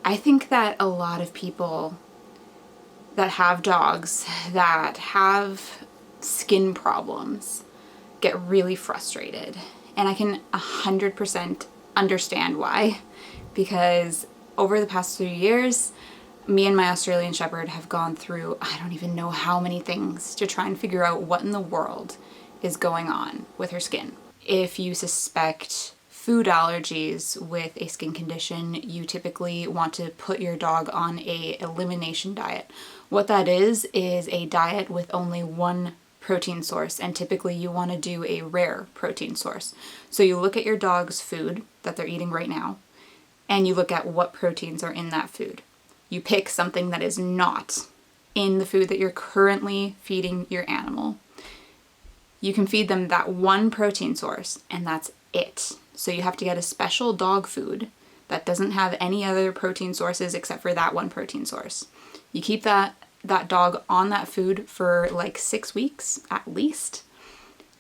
I think that a lot of people that have dogs that have skin problems get really frustrated. And I can 100% understand why, because over the past 3 years, me and my Australian Shepherd have gone through, I don't even know how many things to try and figure out what in the world is going on with her skin. If you suspect food allergies with a skin condition, you typically want to put your dog on a elimination diet. What that is a diet with only one protein source, and typically you want to do a rare protein source. So you look at your dog's food that they're eating right now, and you look at what proteins are in that food. You pick something that is not in the food that you're currently feeding your animal. You can feed them that one protein source, and that's it. So you have to get a special dog food that doesn't have any other protein sources except for that one protein source. You keep that dog on that food for like 6 weeks at least,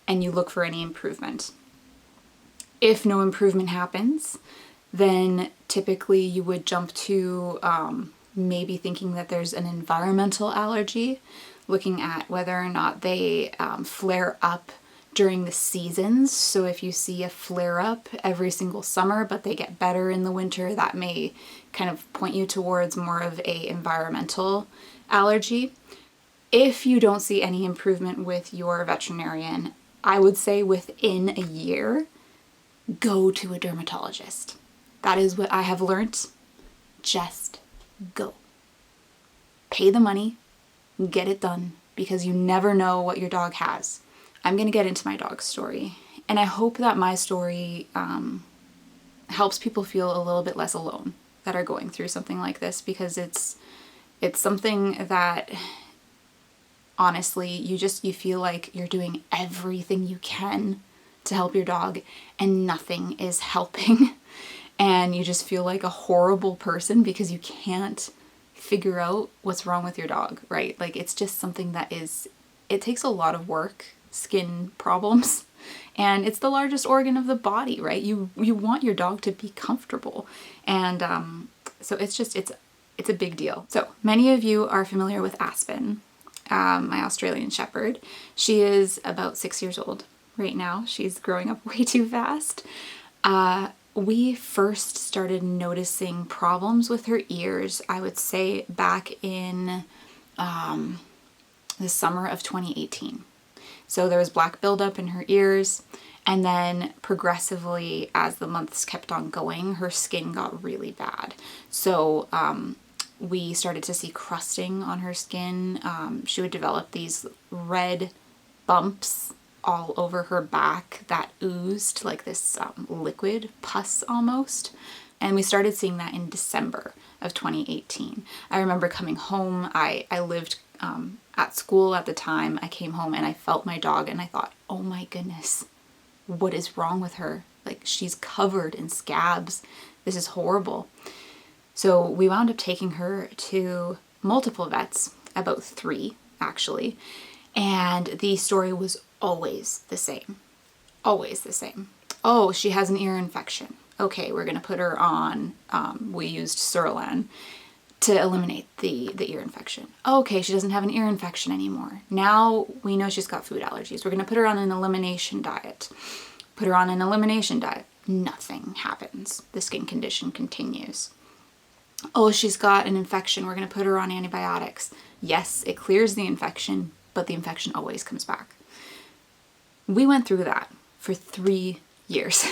and you look for any improvement. If no improvement happens, then typically you would jump to maybe thinking that there's an environmental allergy, looking at whether or not they flare up during the seasons. So if you see a flare up every single summer, but they get better in the winter, that may kind of point you towards more of a environmental allergy. If you don't see any improvement with your veterinarian, I would say within a year, go to a dermatologist. That is what I have learned. Just go. Pay the money, get it done, because you never know what your dog has. I'm going to get into my dog's story, and I hope that my story helps people feel a little bit less alone that are going through something like this, because it's something that honestly you feel like you're doing everything you can to help your dog and nothing is helping. And you just feel like a horrible person because you can't figure out what's wrong with your dog, right? Like, it's just something that it takes a lot of work, skin problems, and it's the largest organ of the body, right? You want your dog to be comfortable. And so it's a big deal. So many of you are familiar with Aspen, my Australian Shepherd. She is about 6 years old right now. She's growing up way too fast. We first started noticing problems with her ears, I would say, back in the summer of 2018. So there was black buildup in her ears, and then progressively, as the months kept on going, her skin got really bad. So we started to see crusting on her skin. She would develop these red bumps all over her back that oozed like this liquid pus almost. And we started seeing that in December of 2018. I remember coming home. I lived at school at the time. I came home and I felt my dog and I thought, oh my goodness, what is wrong with her? Like, she's covered in scabs. This is horrible. So we wound up taking her to multiple vets, about 3 actually. And the story was always the same. Always the same. Oh, she has an ear infection. Okay, we're going to put her on, we used Suralan to eliminate the ear infection. Okay, she doesn't have an ear infection anymore. Now we know she's got food allergies. We're going to put her on an elimination diet. Put her on an elimination diet. Nothing happens. The skin condition continues. Oh, she's got an infection. We're going to put her on antibiotics. Yes, it clears the infection, but the infection always comes back. We went through that for 3 years.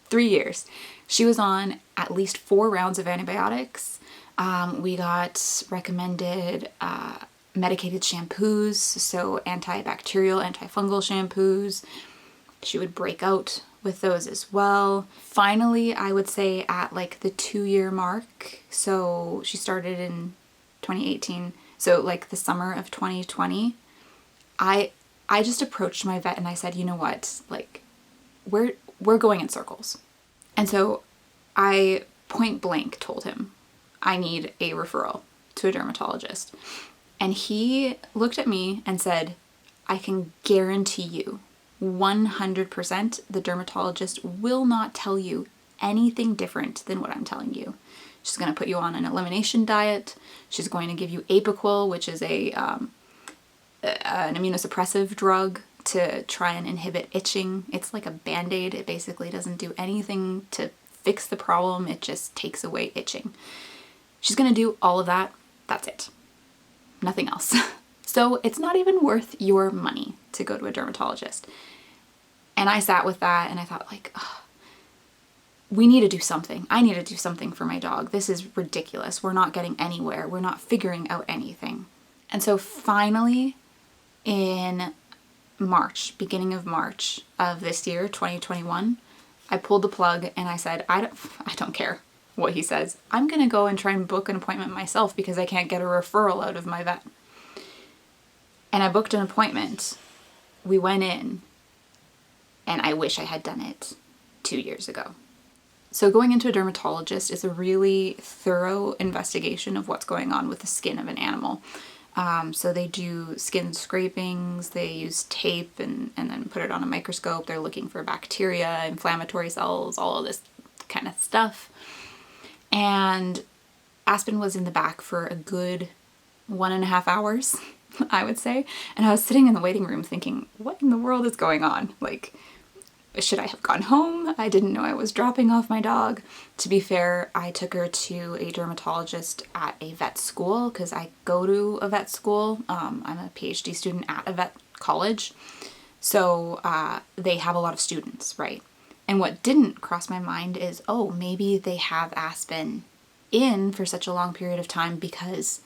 3 years. She was on at least 4 rounds of antibiotics. We got recommended medicated shampoos, so antibacterial, antifungal shampoos. She would break out with those as well. Finally, I would say at like the 2-year mark, so she started in 2018, so like the summer of 2020, I just approached my vet and I said, you know what, like, we're going in circles. And so I point blank told him, I need a referral to a dermatologist. And he looked at me and said, I can guarantee you 100% the dermatologist will not tell you anything different than what I'm telling you. She's going to put you on an elimination diet. She's going to give you Apoquel, which is an immunosuppressive drug to try and inhibit itching. It's like a Band-Aid. It basically doesn't do anything to fix the problem. It just takes away itching. She's going to do all of that. That's it. Nothing else. So it's not even worth your money to go to a dermatologist. And I sat with that and I thought like, oh, we need to do something. I need to do something for my dog. This is ridiculous. We're not getting anywhere. We're not figuring out anything. And so finally in March, beginning of March of this year, 2021, I pulled the plug and I said, I don't care what he says. I'm going to go and try and book an appointment myself because I can't get a referral out of my vet. And I booked an appointment. We went in and I wish I had done it 2 years ago. So going into a dermatologist is a really thorough investigation of what's going on with the skin of an animal. So they do skin scrapings, they use tape and then put it on a microscope. They're looking for bacteria, inflammatory cells, all of this kind of stuff. And Aspen was in the back for a good 1.5 hours, I would say. And I was sitting in the waiting room thinking, what in the world is going on? Like, should I have gone home? I didn't know I was dropping off my dog. To be fair, I took her to a dermatologist at a vet school because I go to a vet school. I'm a PhD student at a vet college. So they have a lot of students, right? And what didn't cross my mind is, oh, maybe they have Aspen in for such a long period of time because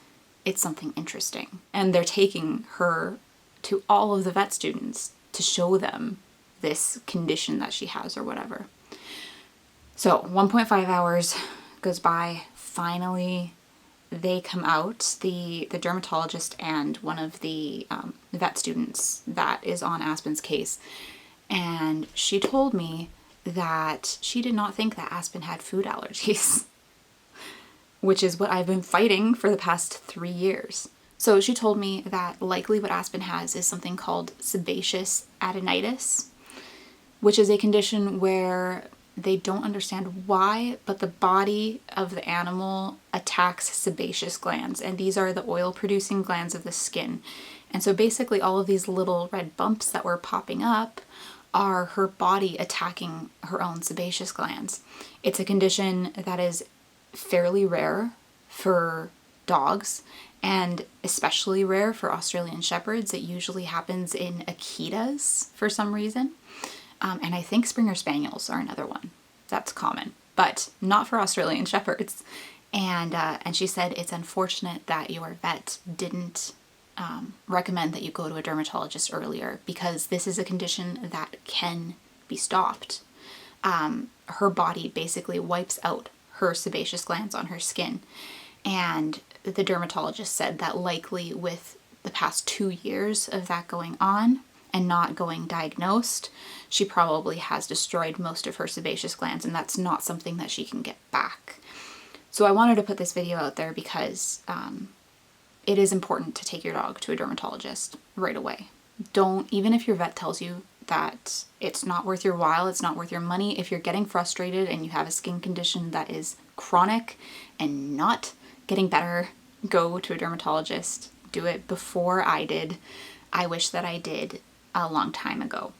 it's something interesting. And they're taking her to all of the vet students to show them this condition that she has or whatever. So 1.5 hours goes by. Finally, they come out, the dermatologist and one of the vet students that is on Aspen's case. And she told me that she did not think that Aspen had food allergies, which is what I've been fighting for the past 3 years. So she told me that likely what Aspen has is something called sebaceous adenitis, which is a condition where they don't understand why, but the body of the animal attacks sebaceous glands, and these are the oil-producing glands of the skin. And so basically all of these little red bumps that were popping up are her body attacking her own sebaceous glands. It's a condition that is fairly rare for dogs and especially rare for Australian Shepherds. It usually happens in Akitas for some reason. And I think Springer Spaniels are another one that's common, but not for Australian Shepherds. And she said it's unfortunate that your vet didn't recommend that you go to a dermatologist earlier because this is a condition that can be stopped. Her body basically wipes out her sebaceous glands on her skin. And the dermatologist said that likely with the past 2 years of that going on and not going diagnosed, she probably has destroyed most of her sebaceous glands, and that's not something that she can get back. So I wanted to put this video out there because it is important to take your dog to a dermatologist right away. Don't, even if your vet tells you that it's not worth your while, it's not worth your money, if you're getting frustrated and you have a skin condition that is chronic and not getting better, go to a dermatologist. Do it before I did. I wish that I did a long time ago.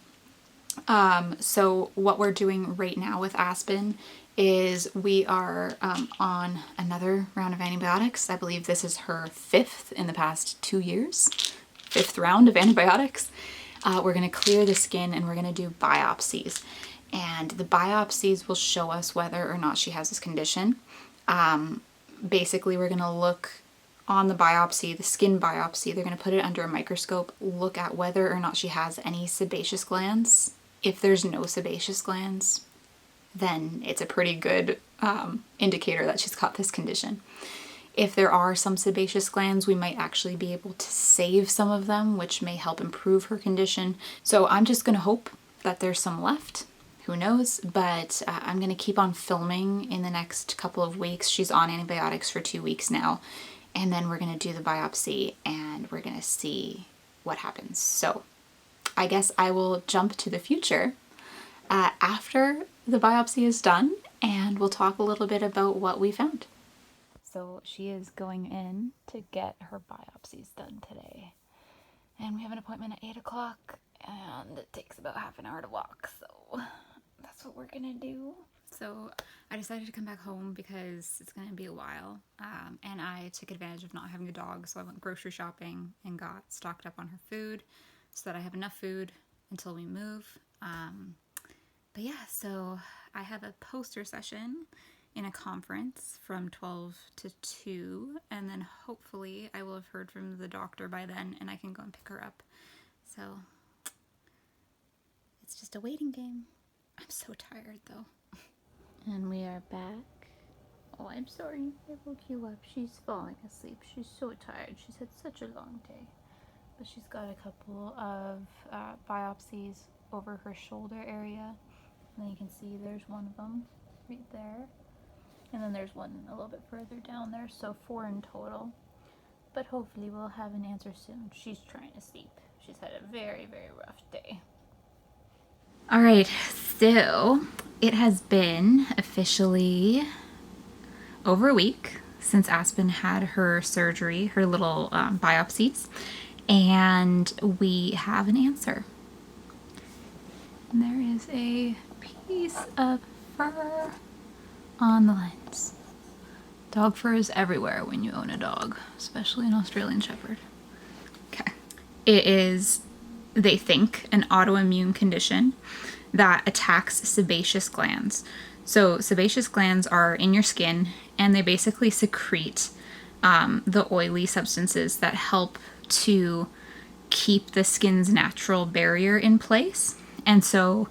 So what we're doing right now with Aspen is we are on another round of antibiotics. I believe this is her 5th in the past 2 years. 5th round of antibiotics. We're going to clear the skin and we're going to do biopsies. And the biopsies will show us whether or not she has this condition. Basically, we're going to look on the biopsy, the skin biopsy. They're going to put it under a microscope, look at whether or not she has any sebaceous glands. If there's no sebaceous glands, then it's a pretty good indicator that she's got this condition. If there are some sebaceous glands, we might actually be able to save some of them, which may help improve her condition. So I'm just going to hope that there's some left. Who knows? But I'm going to keep on filming in the next couple of weeks. She's on antibiotics for 2 weeks now. And then we're going to do the biopsy and we're going to see what happens. So I guess I will jump to the future after the biopsy is done and we'll talk a little bit about what we found. So she is going in to get her biopsies done today. And we have an appointment at 8 o'clock, and it takes about half an hour to walk, so that's what we're gonna do. So I decided to come back home because it's gonna be a while, and I took advantage of not having a dog, so I went grocery shopping and got stocked up on her food so that I have enough food until we move. But yeah, so I have a poster session in a conference from 12 to 2, and then hopefully I will have heard from the doctor by then and I can go and pick her up. So it's just a waiting game. I'm so tired though. And we are back. Oh, I'm sorry, I woke you up. She's falling asleep. She's so tired. She's had such a long day. But she's got a couple of biopsies over her shoulder area. And then you can see there's one of them right there. And then there's one a little bit further down there, so 4 in total. But hopefully we'll have an answer soon. She's trying to sleep. She's had a very, very rough day. All right, so it has been officially over a week since Aspen had her surgery, her little biopsies, and we have an answer. And there is a piece of fur on the lens. Dog fur is everywhere when you own a dog, especially an Australian Shepherd. Okay. It is, they think, an autoimmune condition that attacks sebaceous glands. So sebaceous glands are in your skin, and they basically secrete the oily substances that help to keep the skin's natural barrier in place. And so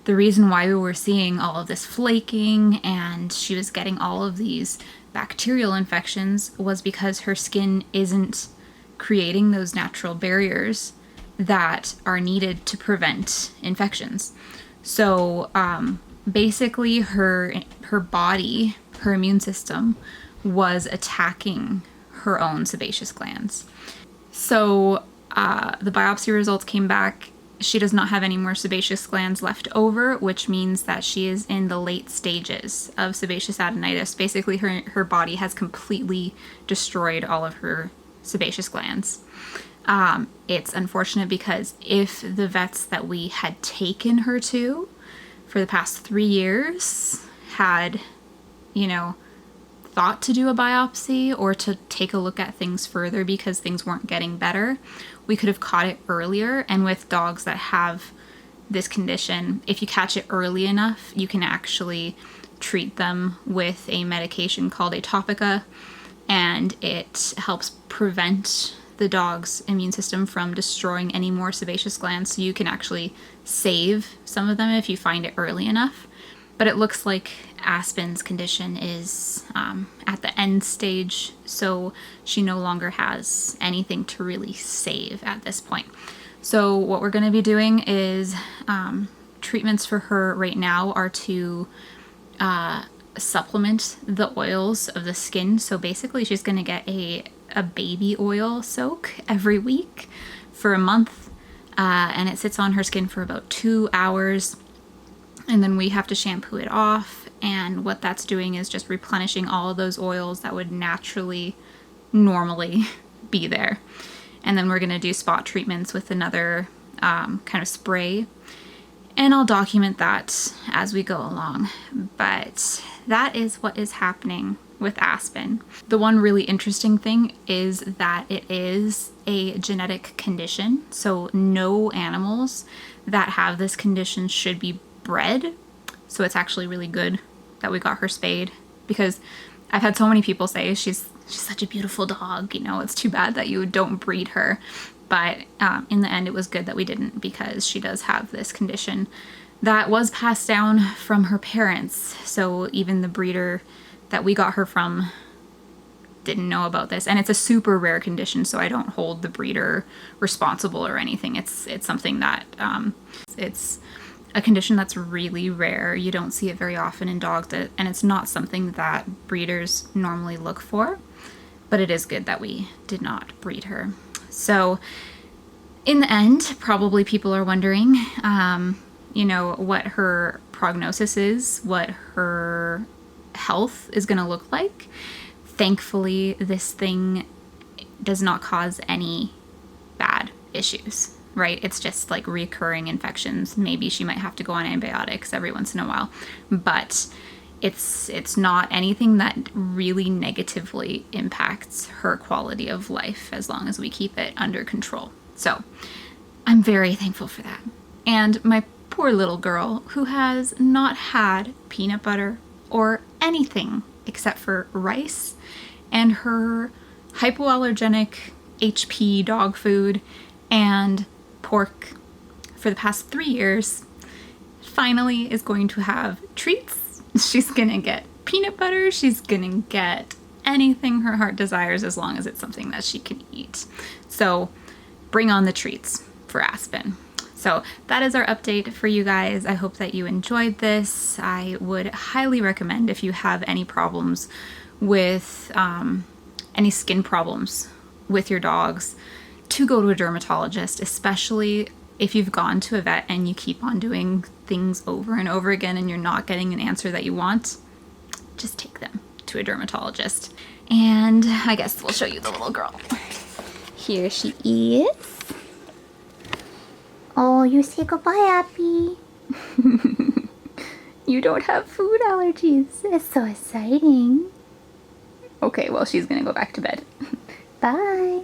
the reason why we were seeing all of this flaking and she was getting all of these bacterial infections was because her skin isn't creating those natural barriers that are needed to prevent infections. So basically her body, her immune system, was attacking her own sebaceous glands. So the biopsy results came back. She does not have any more sebaceous glands left over, which means that she is in the late stages of sebaceous adenitis. Basically, her body has completely destroyed all of her sebaceous glands. It's unfortunate because if the vets that we had taken her to for the past 3 years had, thought to do a biopsy or to take a look at things further because things weren't getting better, we could have caught it earlier. And with dogs that have this condition, if you catch it early enough, you can actually treat them with a medication called Atopica, and it helps prevent the dog's immune system from destroying any more sebaceous glands, so you can actually save some of them if you find it early enough. But it looks like Aspen's condition is at the end stage, so she no longer has anything to really save at this point. So what we're going to be doing is treatments for her right now are to supplement the oils of the skin. So basically she's going to get a baby oil soak every week for a month, and it sits on her skin for about 2 hours. And then we have to shampoo it off, and what that's doing is just replenishing all of those oils that would normally be there. And then we're going to do spot treatments with another kind of spray, and I'll document that as we go along. But that is what is happening with Aspen. The one really interesting thing is that it is a genetic condition, so no animals that have this condition should be bred. So it's actually really good that we got her spayed, because I've had so many people say she's such a beautiful dog, it's too bad that you don't breed her. But in the end, it was good that we didn't, because she does have this condition that was passed down from her parents. So even the breeder that we got her from didn't know about this, and it's a super rare condition, so I don't hold the breeder responsible or anything. It's something that it's a condition that's really rare. You don't see it very often in dogs, and it's not something that breeders normally look for, but it is good that we did not breed her. So in the end, probably people are wondering, what her prognosis is, what her health is going to look like. Thankfully, this thing does not cause any bad issues, right? It's just like recurring infections. Maybe she might have to go on antibiotics every once in a while, but it's not anything that really negatively impacts her quality of life as long as we keep it under control. So I'm very thankful for that. And my poor little girl, who has not had peanut butter or anything except for rice and her hypoallergenic HP dog food and pork for the past 3 years, finally is going to have treats. She's gonna get peanut butter, she's gonna get anything her heart desires as long as it's something that she can eat. So bring on the treats for Aspen. So that is our update for you guys. I hope that you enjoyed this. I would highly recommend, if you have any problems with any skin problems with your dogs, to go to a dermatologist, especially if you've gone to a vet and you keep on doing things over and over again and you're not getting an answer that you want. Just take them to a dermatologist. And I guess we'll show you the little girl. Here she is. Oh, you say goodbye, Appy. You don't have food allergies. It's so exciting. Okay, well, she's gonna go back to bed. Bye.